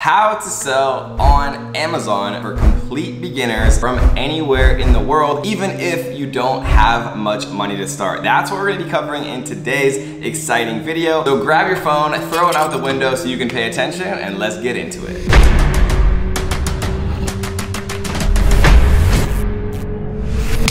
How to sell on Amazon for complete beginners from anywhere in the world, even if you don't have much money to start. That's what we're gonna be covering in today's exciting video. So grab your phone, throw it out the window so you can pay attention, and let's get into it.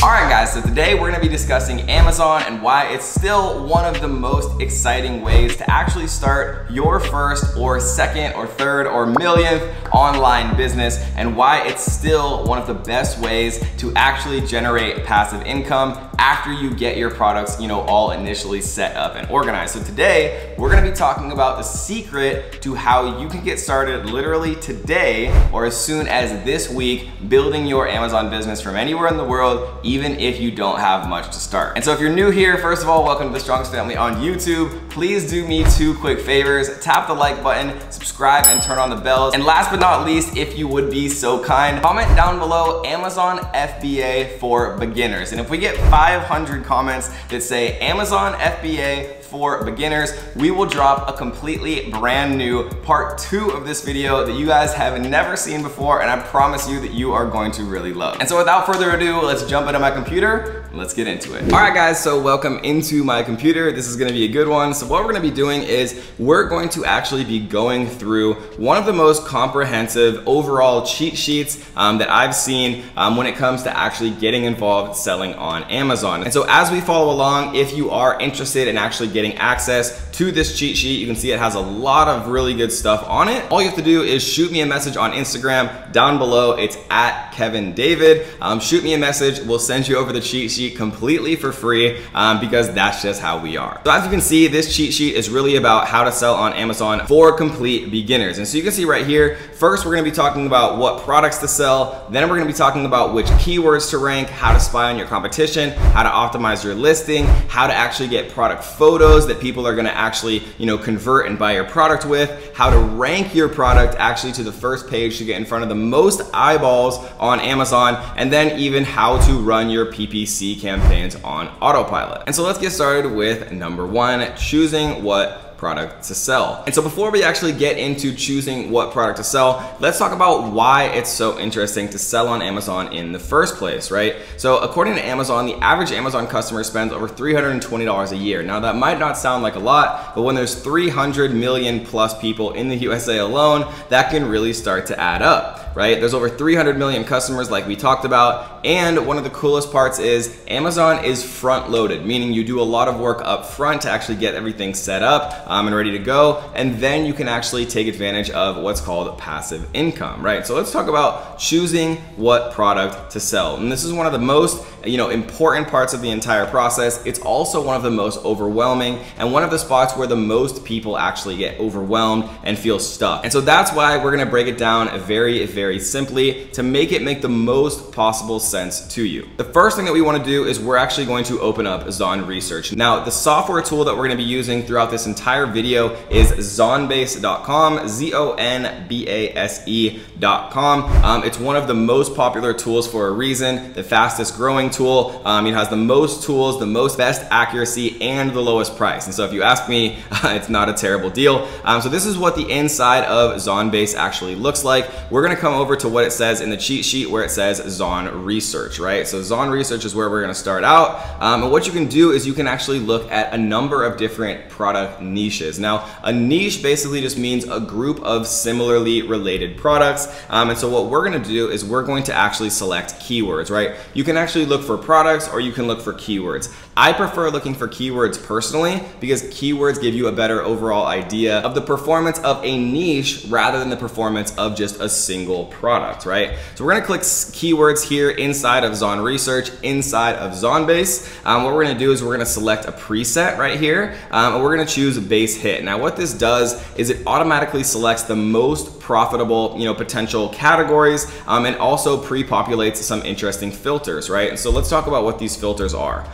Alright guys, so today we're going to be discussing Amazon and why it's still one of the most exciting ways to actually start your first or second or third or millionth online business, and why it's still one of the best ways to actually generate passive income after you get your products, all initially set up and organized. So today we're going to be talking about the secret to how you can get started literally today or as soon as this week building your Amazon business from anywhere in the world, even if you don't have much to start. And so if you're new here, first of all, welcome to the Strongest Family on YouTube. Please do me two quick favors. Tap the like button, subscribe, and turn on the bells. And last but not least, if you would be so kind, comment down below Amazon FBA for beginners. And if we get 500 comments that say Amazon FBA for beginners, we will drop a completely brand new part 2 of this video that you guys have never seen before, and I promise you that you are going to really love. And so without further ado, let's jump into my computer and let's get into it. All right guys, so welcome into my computer. This is gonna be a good one. So what we're gonna be doing is we're going to actually be going through one of the most comprehensive overall cheat sheets that I've seen when it comes to actually getting involved selling on Amazon. And so as we follow along, if you are interested in actually getting access to this cheat sheet, you can see it has a lot of really good stuff on it. All you have to do is shoot me a message on Instagram down below. It's at Kevin David. Shoot me a message. We'll send you over the cheat sheet completely for free because that's just how we are. So as you can see, this cheat sheet is really about how to sell on Amazon for complete beginners. And so you can see right here, first we're gonna be talking about what products to sell. Then we're gonna be talking about which keywords to rank, how to spy on your competition, how to optimize your listing, how to actually get product photos that people are gonna actually, convert and buy your product with, how to rank your product actually to the first page to get in front of the most eyeballs on Amazon, and then even how to run your PPC campaigns on autopilot. And so let's get started with number 1, choosing what product to sell. And so before we actually get into choosing what product to sell, let's talk about why it's so interesting to sell on Amazon in the first place, right? So according to Amazon, the average Amazon customer spends over $320 a year. Now that might not sound like a lot, but when there's 300 million plus people in the USA alone, that can really start to add up, right? There's over 300 million customers like we talked about. And one of the coolest parts is Amazon is front loaded, meaning you do a lot of work up front to actually get everything set up and ready to go, and then you can actually take advantage of what's called passive income, right? So let's talk about choosing what product to sell. And this is one of the most important parts of the entire process. It's also one of the most overwhelming and one of the spots where the most people actually get overwhelmed and feel stuck. And so that's why we're gonna break it down very, very simply to make it make the most possible sense to you. The first thing that we wanna do is we're actually going to open up Zon Research. Now, the software tool that we're gonna be using throughout this entire video is zonbase.com, zonbase.com. It's one of the most popular tools for a reason, the fastest growing tool. It has the most tools, the most best accuracy, and the lowest price. And so if you ask me, it's not a terrible deal. So this is what the inside of Zonbase actually looks like. We're gonna come over to what it says in the cheat sheet where it says Zon Research, right? So Zon Research is where we're gonna start out. And what you can do is you can actually look at a number of different product niches. Now, a niche basically just means a group of similarly related products. And so what we're gonna do is we're going to actually select keywords, right? You can actually look for products or you can look for keywords. I prefer looking for keywords personally because keywords give you a better overall idea of the performance of a niche rather than the performance of just a single product, right? So we're gonna click keywords here inside of Zon Research, inside of Zonbase. What we're gonna do is we're gonna select a preset right here, and we're gonna choose base hit. Now what this does is it automatically selects the most profitable, potential categories, and also pre-populates some interesting filters, right? And so let's talk about what these filters are.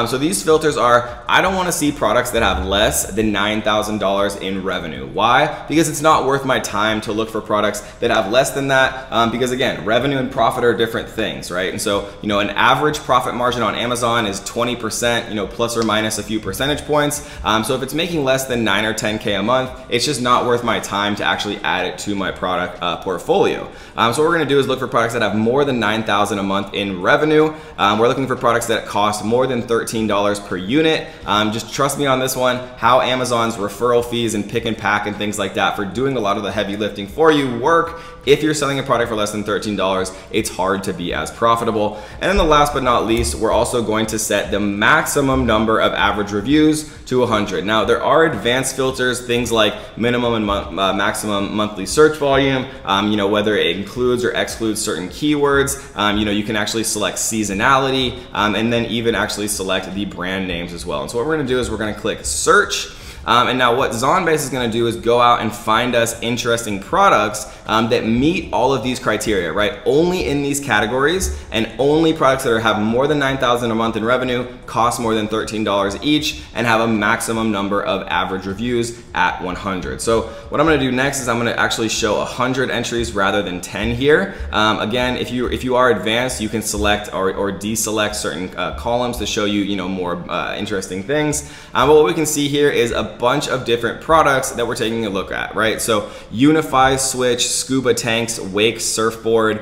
So So these filters are, I don't want to see products that have less than $9,000 in revenue. Why? Because it's not worth my time to look for products that have less than that, because again, revenue and profit are different things, right? And so, you know, an average profit margin on Amazon is 20%, you know, plus or minus a few percentage points. So if it's making less than 9 or 10K a month, it's just not worth my time to actually add it to my product portfolio. So what we're gonna do is look for products that have more than 9,000 a month in revenue. We're looking for products that cost more than $13 per unit. Just trust me on this one, how Amazon's referral fees and pick and pack and things like that for doing a lot of the heavy lifting for you work. If you're selling a product for less than $13, it's hard to be as profitable. And then the last but not least, we're also going to set the maximum number of average reviews to 100. Now, there are advanced filters, things like minimum and maximum monthly search volume, you know, whether it includes or excludes certain keywords. You know, you can actually select seasonality, and then even actually select the brand names as well. And so what we're gonna do is we're gonna click search. And now what Zonbase is gonna do is go out and find us interesting products that meet all of these criteria, right? Only in these categories, and only products that have more than 9,000 a month in revenue, cost more than $13 each, and have a maximum number of average reviews at 100. So what I'm gonna do next is I'm gonna actually show 100 entries rather than 10 here. Again, if you are advanced, you can select or deselect certain columns to show you, you know, more interesting things. But what we can see here is a bunch of different products that we're taking a look at, right? So Unify Switch, Scuba Tanks, Wake Surfboard,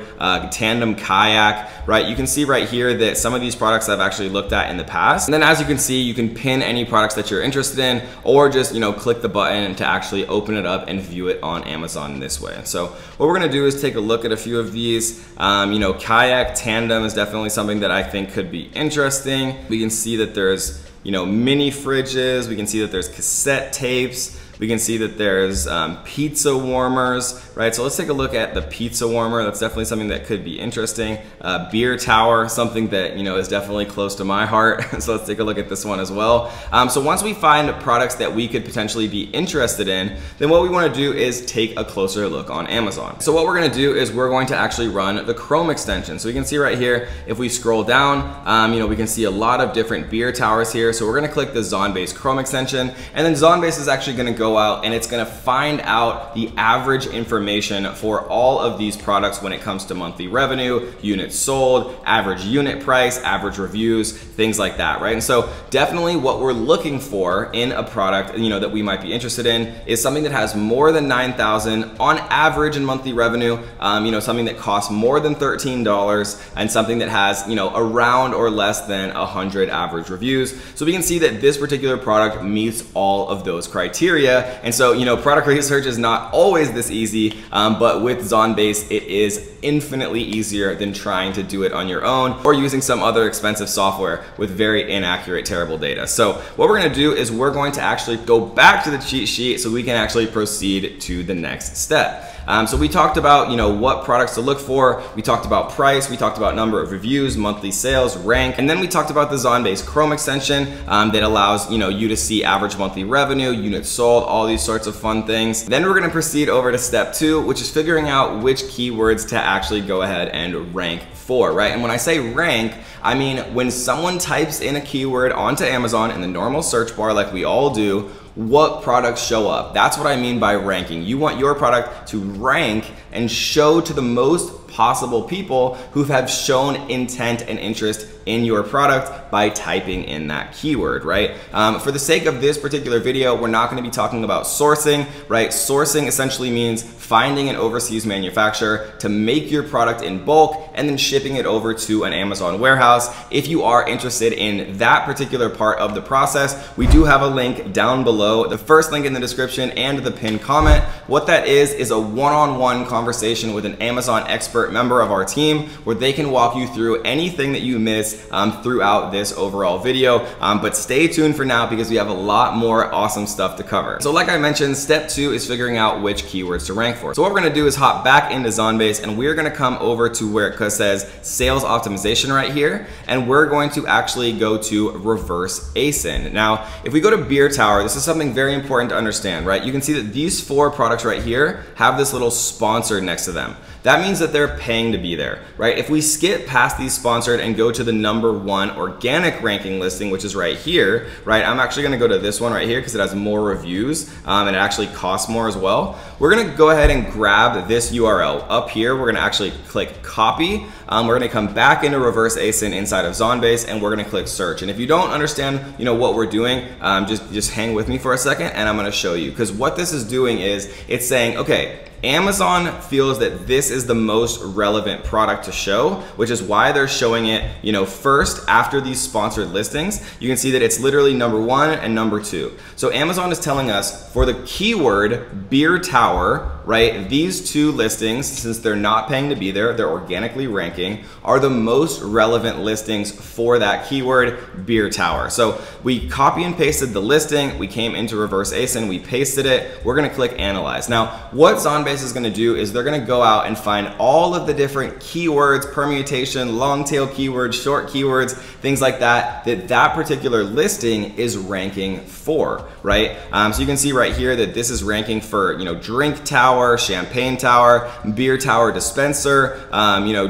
Tandem Kayak, right? You can see right here that some of these products I've actually looked at in the past. And then as you can see, you can pin any products that you're interested in, or just, you know, click the button to actually open it up and view it on Amazon this way. So what we're gonna do is take a look at a few of these. You know, Kayak, Tandem is definitely something that I think could be interesting. We can see that there's, you know, mini fridges. We can see that there's cassette tapes. We can see that there's pizza warmers, right? So let's take a look at the pizza warmer. That's definitely something that could be interesting. Beer tower, something that, you know, is definitely close to my heart. So let's take a look at this one as well. So once we find products that we could potentially be interested in, then what we want to do is take a closer look on Amazon. So what we're going to do is we're going to actually run the Chrome extension. So you can see right here, if we scroll down, you know, we can see a lot of different beer towers here. So we're going to click the Zonbase Chrome extension, and then Zonbase is actually going to go out and it's going to find out the average information for all of these products when it comes to monthly revenue, units sold, average unit price, average reviews, things like that, right? And so definitely what we're looking for in a product, you know, that we might be interested in is something that has more than 9,000 on average in monthly revenue, you know, something that costs more than $13, and something that has, you know, around or less than 100 average reviews. So we can see that this particular product meets all of those criteria. And so, you know, product research is not always this easy, but with Zonbase, it is infinitely easier than trying to do it on your own or using some other expensive software with very inaccurate, terrible data. So what we're gonna do is we're going to actually go back to the cheat sheet so we can actually proceed to the next step. So we talked about, you know, what products to look for. We talked about price. We talked about number of reviews, monthly sales, rank, and then we talked about the Zonbase Chrome extension that allows, you know, you to see average monthly revenue, units sold, all these sorts of fun things. Then we're going to proceed over to step 2, which is figuring out which keywords to actually go ahead and rank for, right? And when I say rank, I mean when someone types in a keyword onto Amazon in the normal search bar like we all do, what products show up. That's what I mean by ranking. You want your product to rank and show to the most possible people who have shown intent and interest in your product by typing in that keyword, right? For the sake of this particular video, we're not going to be talking about sourcing, right? Sourcing essentially means finding an overseas manufacturer to make your product in bulk and then shipping it over to an Amazon warehouse. If you are interested in that particular part of the process, we do have a link down below, the first link in the description and the pinned comment. What that is a one-on-one conversation with an Amazon expert member of our team where they can walk you through anything that you miss throughout this overall video. But stay tuned for now because we have a lot more awesome stuff to cover. So like I mentioned, step 2 is figuring out which keywords to rank for. So what we're gonna do is hop back into Zonbase and we're gonna come over to where it says sales optimization right here, and we're going to actually go to reverse ASIN. Now, if we go to Beer Tower, this is something very important to understand, right? You can see that these 4 products right here have this little sponsored next to them. That means that they're paying to be there, right? If we skip past these sponsored and go to the #1 organic ranking listing, which is right here, right? I'm actually gonna go to this one right here because it has more reviews and it actually costs more as well. We're gonna go ahead and grab this URL. Up here, we're gonna actually click copy. We're gonna come back into reverse ASIN inside of Zonbase and we're gonna click search. And if you don't understand, what we're doing, just hang with me for a second and I'm gonna show you. Because what this is doing is it's saying, okay, Amazon feels that this is the most relevant product to show, which is why they're showing it, first after these sponsored listings. You can see that it's literally #1 and #2. So Amazon is telling us for the keyword beer tower, right? These 2 listings, since they're not paying to be there, they're organically ranking, are the most relevant listings for that keyword beer tower. So we copy and pasted the listing, we came into reverse ASIN, we pasted it, we're gonna click analyze. Now, what Zonbase is gonna do is they're gonna go out and find all of the different keywords, permutation, long tail keywords, short keywords, things like that, that particular listing is ranking for, right? So you can see right here that this is ranking for, drink tower, champagne tower, beer tower dispenser,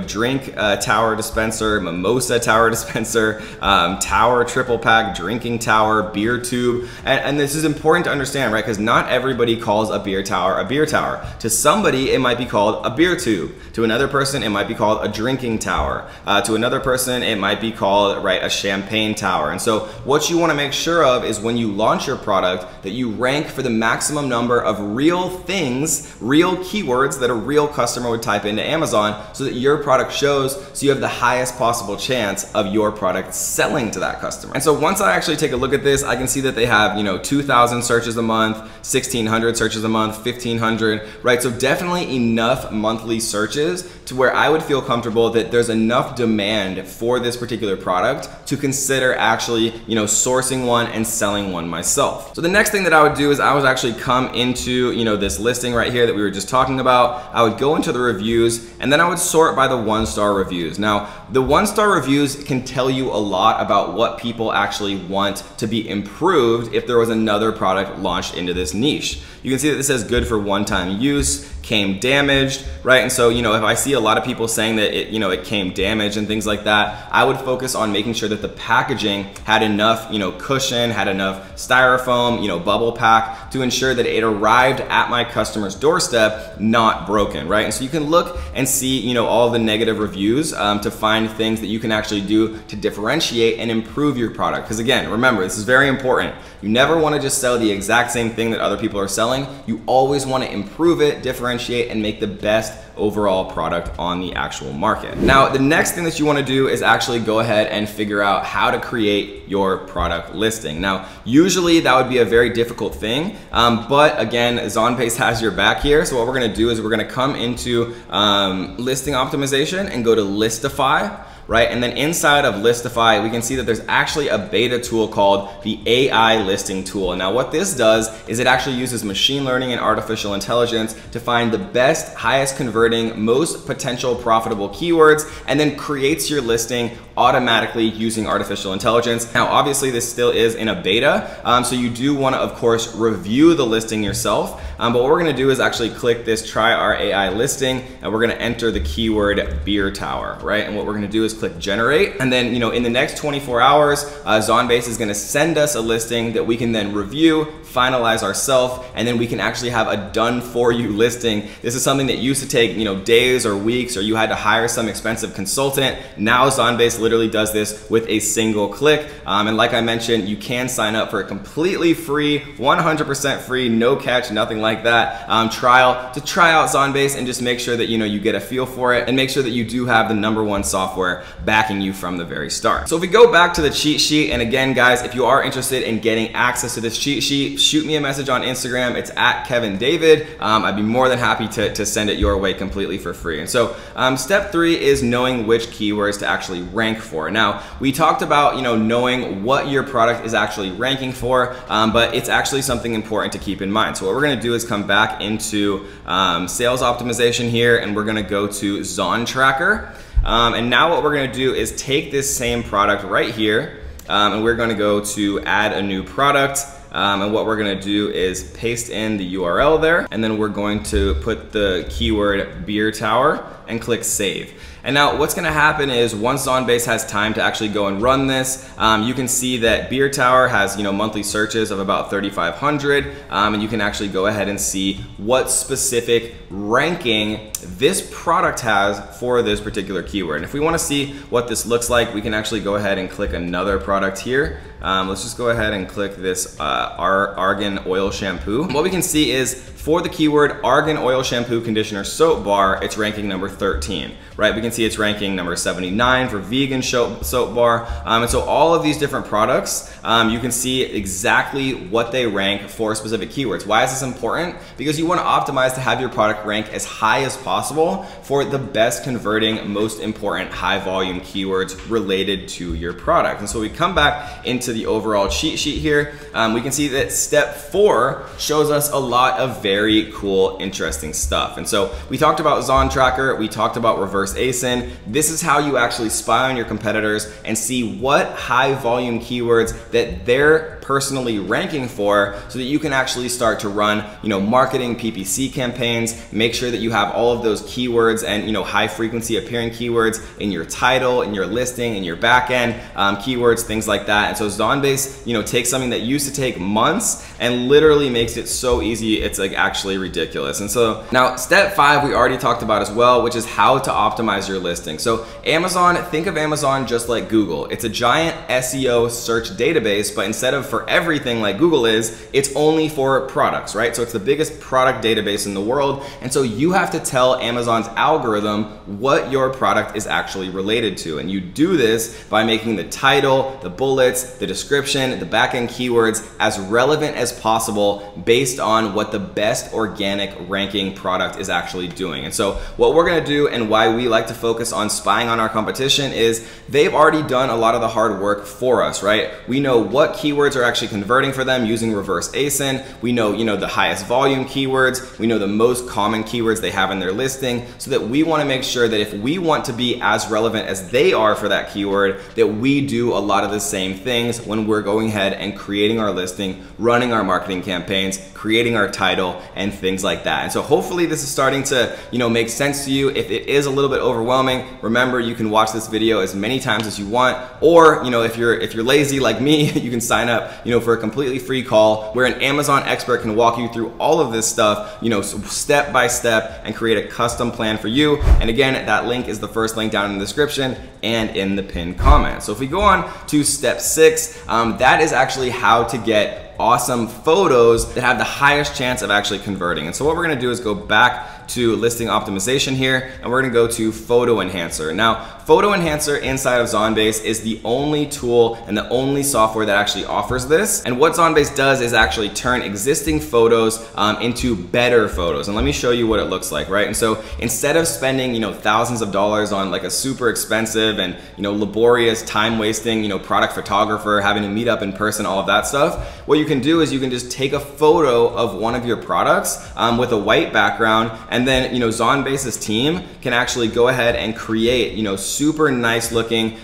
drink tower dispenser, mimosa tower dispenser, tower triple pack, drinking tower, beer tube. And this is important to understand, right? Because not everybody calls a beer tower a beer tower. To somebody, it might be called a beer tube. To another person, it might be called a drinking tower. To another person, it might be called, right, a champagne tower. And so what you want to make sure of is when you launch your product that you rank for the maximum number of real things, real keywords that a real customer would type into Amazon so that your product shows, so you have the highest possible chance of your product selling to that customer. And so once I actually take a look at this, I can see that they have, 2,000 searches a month, 1,600 searches a month, 1,500, right? So definitely enough monthly searches to where I would feel comfortable that there's enough demand for this particular product to consider actually, sourcing one and selling one myself. So the next thing that I would do is I would actually come into, this listing right here that we were just talking about. I would go into the reviews and then I would sort by the 1-star reviews. Now, the 1-star reviews can tell you a lot about what people actually want to be improved if there was another product launched into this niche. You can see that this says good for one-time use, came damaged, right? And so, if I see a lot of people saying that it came damaged and things like that, I would focus on making sure that the packaging had enough, cushion, had enough styrofoam, bubble pack to ensure that it arrived at my customer's doorstep, not broken, right? And so you can look and see, all the negative reviews to find things that you can actually do to differentiate and improve your product. Because again, remember, this is very important. You never want to just sell the exact same thing that other people are selling. You always want to improve it, differentiate, and make the best overall product on the actual market. Now, the next thing that you want to do is actually go ahead and figure out how to create your product listing. Now, usually that would be a very difficult thing, but again, Zonbase has your back here. So what we're going to do is we're going to come into listing optimization and go to Listify. Right? And then inside of Listify, we can see that there's actually a beta tool called the AI listing tool. Now what this does is it actually uses machine learning and artificial intelligence to find the best, highest converting, most potential profitable keywords, and then creates your listing automatically using artificial intelligence. Now obviously this still is in a beta, so you do want to of course review the listing yourself, but what we're going to do is actually click this try our AI listing and we're going to enter the keyword beer tower, right? And what we're going to do is click generate, and then in the next 24 hours Zonbase is going to send us a listing that we can then review, finalize ourselves, and then we can actually have a done for you listing. This is something that used to take days or weeks, or you had to hire some expensive consultant. Now Zonbase literally does this with a single click, and like I mentioned, you can sign up for a completely free, 100% free, no catch, nothing like that, trial to try out Zonbase and just make sure that you get a feel for it and make sure that you do have the #1 software backing you from the very start. So if we go back to the cheat sheet, and again guys, if you are interested in getting access to this cheat sheet, shoot me a message on Instagram. It's @KevinDavid. I'd be more than happy to send it your way completely for free. And so step 3 is knowing which keywords to actually rank for. Now we talked about knowing what your product is actually ranking for, but it's actually something important to keep in mind. So what we're going to do is come back into sales optimization here, and we're going to go to Zon Tracker. And now what we're going to do is take this same product right here, and we're going to go to add a new product. And what we're gonna do is paste in the URL there, and then we're going to put the keyword beer tower and click save. And now what's gonna happen is once Zonbase has time to actually go and run this, you can see that beer tower has monthly searches of about 3,500, and you can actually go ahead and see what specific ranking this product has for this particular keyword. And if we wanna see what this looks like, we can actually go ahead and click another product here. Let's just go ahead and click this Argan Oil Shampoo. What we can see is for the keyword Argan Oil Shampoo Conditioner Soap Bar, it's ranking number 13, right? We can see it's ranking number 79 for vegan soap bar. And so all of these different products, you can see exactly what they rank for specific keywords. Why is this important? Because you want to optimize to have your product rank as high as possible for the best converting, most important high volume keywords related to your product. And so we come back into the overall cheat sheet here. We can see that step 4 shows us a lot of very cool, interesting stuff. And so we talked about Zon Tracker, we talked about reverse ASIN. This is how you actually spy on your competitors and see what high volume keywords that they're personally ranking for, so that you can actually start to run marketing PPC campaigns, make sure that you have all of those keywords and high frequency appearing keywords in your title, in your listing, in your backend keywords, things like that. And so Zonbase takes something that used to take months and literally makes it so easy, it's like actually ridiculous. And so now step 5 we already talked about as well, which is how to optimize your listing. So Amazon, think of Amazon just like Google. It's a giant SEO search database, but instead of for everything like Google is, it's only for products, right? So it's the biggest product database in the world. And so you have to tell Amazon's algorithm what your product is actually related to. And you do this by making the title, the bullets, the description, the backend keywords as relevant as possible based on what the best organic ranking product is actually doing. And so what we're gonna do and why we like to focus on spying on our competition is they've already done a lot of the hard work for us, right? We know what keywords are actually converting for them using reverse ASIN. We know, the highest volume keywords. We know the most common keywords they have in their listing, so that we want to make sure that if we want to be as relevant as they are for that keyword, that we do a lot of the same things when we're going ahead and creating our listing, running our marketing campaigns, creating our title, and things like that. And so hopefully this is starting to, make sense to you. If it is a little bit overwhelming, remember you can watch this video as many times as you want, or if you're lazy like me, you can sign up for a completely free call where an Amazon expert can walk you through all of this stuff, step by step, and create a custom plan for you. And again, that link is the first link down in the description and in the pinned comment. So if we go on to step 6, that is actually how to get awesome photos that have the highest chance of actually converting. And so what we're gonna do is go back to listing optimization here, and we're gonna go to photo enhancer. Now, photo enhancer inside of Zonbase is the only tool and the only software that actually offers this. And what Zonbase does is actually turn existing photos into better photos. And let me show you what it looks like, right? And so instead of spending, thousands of dollars on like a super expensive and, laborious, time wasting, product photographer, having to meet up in person, all of that stuff, what you can do is you can just take a photo of one of your products with a white background, and then Zonbase's team can actually go ahead and create super nice looking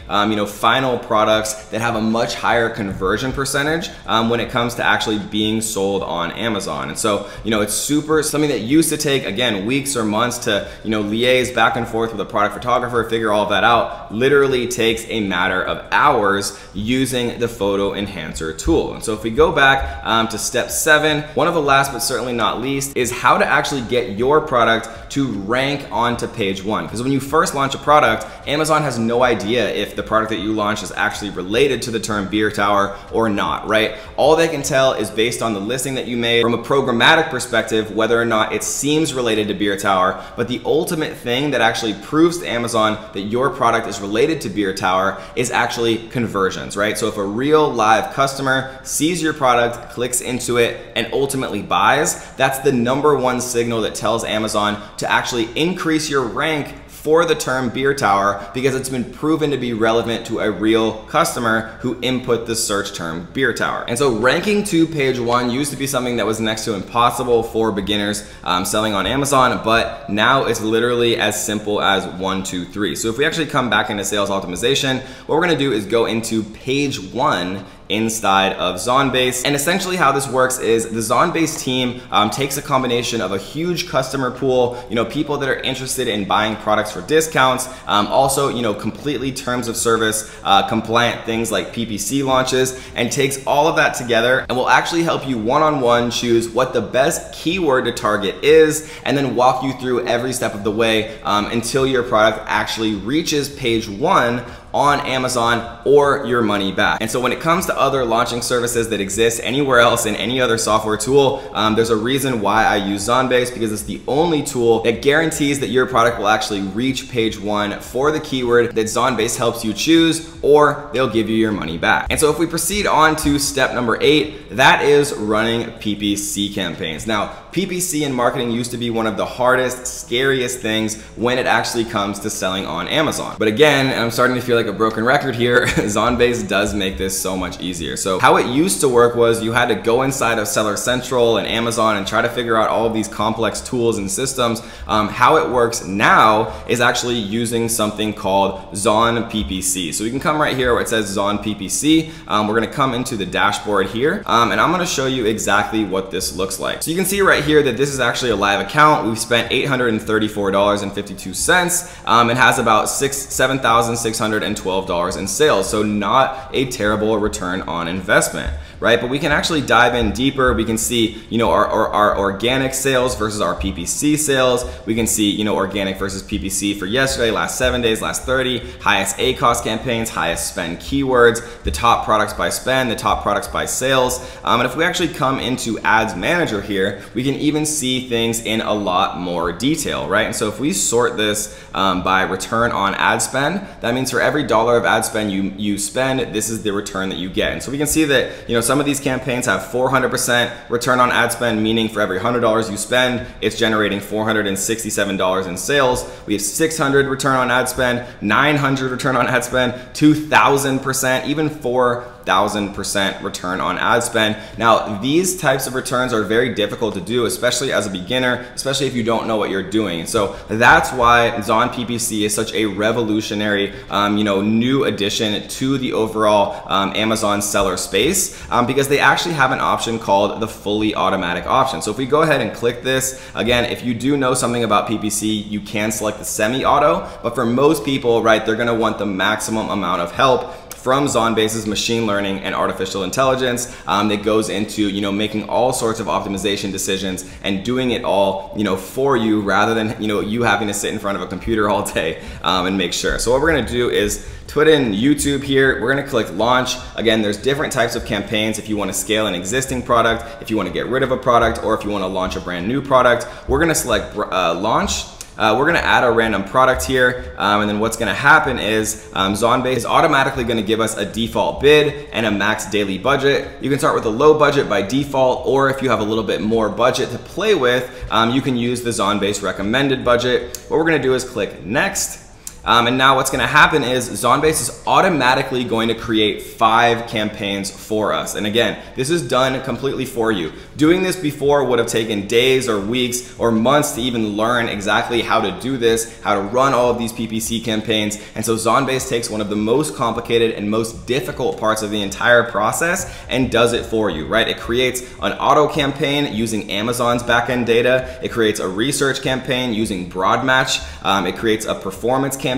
final products that have a much higher conversion percentage when it comes to actually being sold on Amazon. And so it's something that used to take, again, weeks or months to liaise back and forth with a product photographer, figure all of that out, literally takes a matter of hours using the photo enhancer tool. And so if we go back to step 7, one of the last but certainly not least is how to actually get your product to rank onto page 1. Because when you first launch a product, Amazon has no idea if the product that you launch is actually related to the term beer tower or not, right? All they can tell is based on the listing that you made from a programmatic perspective, whether or not it seems related to beer tower. But the ultimate thing that actually proves to Amazon that your product is related to beer tower is actually conversions, right? So if a real live customer sees your product, clicks into it, and ultimately buys, that's the #1 signal that tells Amazon to actually increase your rank for the term beer tower, because it's been proven to be relevant to a real customer who input the search term beer tower. And so ranking to page 1 used to be something that was next to impossible for beginners selling on Amazon, but now it's literally as simple as 1, 2, 3. So if we actually come back into sales optimization, what we're gonna do is go into page 1 inside of Zonbase. And essentially how this works is the Zonbase team takes a combination of a huge customer pool, people that are interested in buying products for discounts, also, completely terms of service compliant things like PPC launches, and takes all of that together and will actually help you one-on-one choose what the best keyword to target is, and then walk you through every step of the way until your product actually reaches page 1 on Amazon or your money back. And so when it comes to other launching services that exist anywhere else in any other software tool, there's a reason why I use Zonbase, because it's the only tool that guarantees that your product will actually reach page 1 for the keyword that Zonbase helps you choose, or they'll give you your money back. And so if we proceed on to step number 8, that is running PPC campaigns. Now, PPC in marketing used to be one of the hardest, scariest things when it actually comes to selling on Amazon. But again, and I'm starting to feel like a broken record here, Zonbase does make this so much easier. So how it used to work was you had to go inside of Seller Central and Amazon and try to figure out all of these complex tools and systems. How it works now is actually using something called Zon PPC. So we can come right here where it says Zon PPC. We're gonna come into the dashboard here, and I'm gonna show you exactly what this looks like. So you can see right here that this is actually a live account. We've spent $834.52 and has about $7,612 in sales. So not a terrible return on investment, right? But we can actually dive in deeper. We can see, our organic sales versus our PPC sales. We can see, organic versus PPC for yesterday, last 7 days, last 30, highest ACoS campaigns, highest spend keywords, the top products by spend, the top products by sales. And if we actually come into Ads Manager here, we can even see things in a lot more detail, right? And so if we sort this by return on ad spend, that means for every dollar of ad spend you spend, this is the return that you get. And so we can see that, some of these campaigns have 400% return on ad spend, meaning for every $100 you spend, it's generating $467 in sales. We have 600 return on ad spend, 900 return on ad spend, 2,000%, even 4,000% return on ad spend. Now, these types of returns are very difficult to do, especially as a beginner, especially if you don't know what you're doing. And so that's why Zon PPC is such a revolutionary, new addition to the overall Amazon seller space, because they actually have an option called the fully automatic option. So if we go ahead and click this, again, if you do know something about PPC, you can select the semi-auto, but for most people, right, they're gonna want the maximum amount of help from Zonbase's machine learning and artificial intelligence that goes into making all sorts of optimization decisions and doing it all for you, rather than you having to sit in front of a computer all day and make sure. So what we're gonna do is put in YouTube here. We're gonna click launch. Again, there's different types of campaigns if you wanna scale an existing product, if you wanna get rid of a product, or if you wanna launch a brand new product. We're gonna select launch. We're gonna add a random product here, and then what's gonna happen is Zonbase is automatically gonna give us a default bid and a max daily budget. You can start with a low budget by default, or if you have a little bit more budget to play with, you can use the Zonbase recommended budget. What we're gonna do is click next. And now what's gonna happen is Zonbase is automatically going to create 5 campaigns for us. And again, this is done completely for you. Doing this before would have taken days or weeks or months to even learn exactly how to do this, how to run all of these PPC campaigns. And so Zonbase takes one of the most complicated and most difficult parts of the entire process and does it for you, right? It creates an auto campaign using Amazon's backend data. It creates a research campaign using broad match. It creates a performance campaign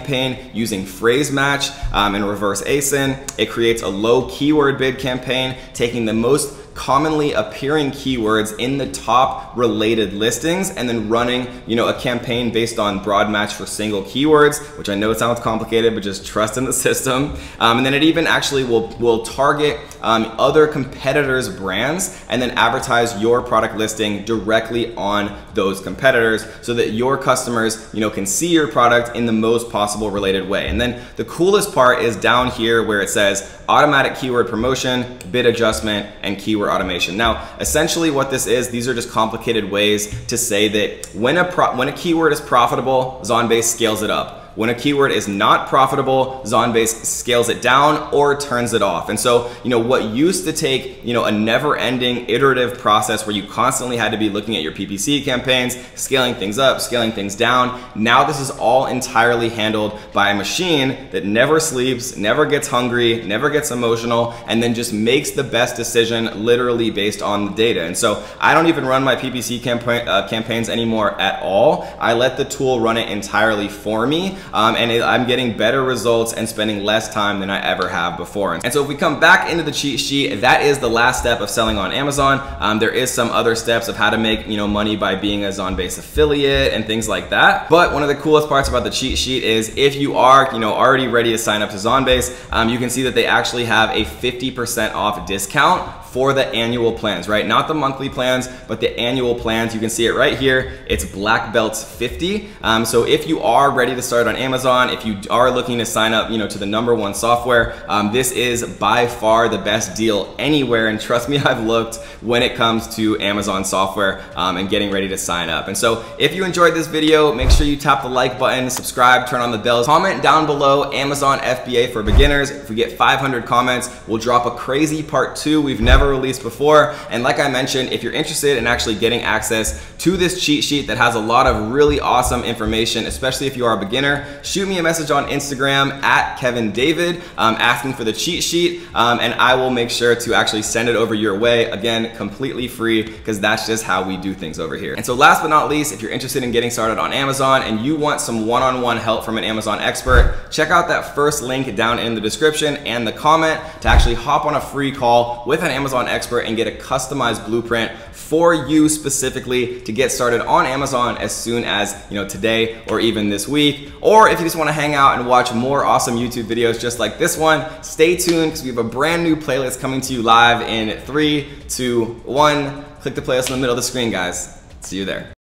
using phrase match and reverse ASIN. It creates a low keyword bid campaign, taking the most commonly appearing keywords in the top related listings and then running a campaign based on broad match for single keywords, which I know it sounds complicated, but just trust in the system. And then it even actually will target other competitors' brands and then advertise your product listing directly on those competitors so that your customers can see your product in the most possible related way. And then the coolest part is down here where it says automatic keyword promotion, bid adjustment, and keyword automation. Now, essentially what this is, these are just complicated ways to say that when a keyword is profitable, Zonbase scales it up. When a keyword is not profitable, Zonbase scales it down or turns it off. And so, what used to take, a never-ending iterative process where you constantly had to be looking at your PPC campaigns, scaling things up, scaling things down, now this is all entirely handled by a machine that never sleeps, never gets hungry, never gets emotional, and then just makes the best decision literally based on the data. And so I don't even run my PPC campaigns anymore at all. I let the tool run it entirely for me, and I'm getting better results and spending less time than I ever have before. And so if we come back into the cheat sheet, that is the last step of selling on Amazon. There is some other steps of how to make money by being a Zonbase affiliate and things like that. But one of the coolest parts about the cheat sheet is if you are already ready to sign up to Zonbase, you can see that they actually have a 50% off discount for the annual plans, right? Not the monthly plans, but the annual plans. You can see it right here. It's Black Belts 50. So if you are ready to start on Amazon, if you are looking to sign up, to the #1 software, this is by far the best deal anywhere. And trust me, I've looked when it comes to Amazon software and getting ready to sign up. And so if you enjoyed this video, make sure you tap the like button, subscribe, turn on the bells, comment down below Amazon FBA for beginners. If we get 500 comments, we'll drop a crazy part 2 we've never released before. And like I mentioned, if you're interested in actually getting access to this cheat sheet that has a lot of really awesome information, especially if you are a beginner, shoot me a message on Instagram at Kevin David asking for the cheat sheet, and I will make sure to actually send it over your way. Again, completely free, because that's just how we do things over here. And so last but not least, if you're interested in getting started on Amazon and you want some one-on-one help from an Amazon expert, check out that first link down in the description and the comment to actually hop on a free call with an Amazon expert and get a customized blueprint for you specifically to get started on Amazon as soon as today or even this week. Or if you just want to hang out and watch more awesome YouTube videos just like this one, stay tuned because we have a brand new playlist coming to you live in 3, 2, 1. Click the playlist in the middle of the screen, guys. See you there.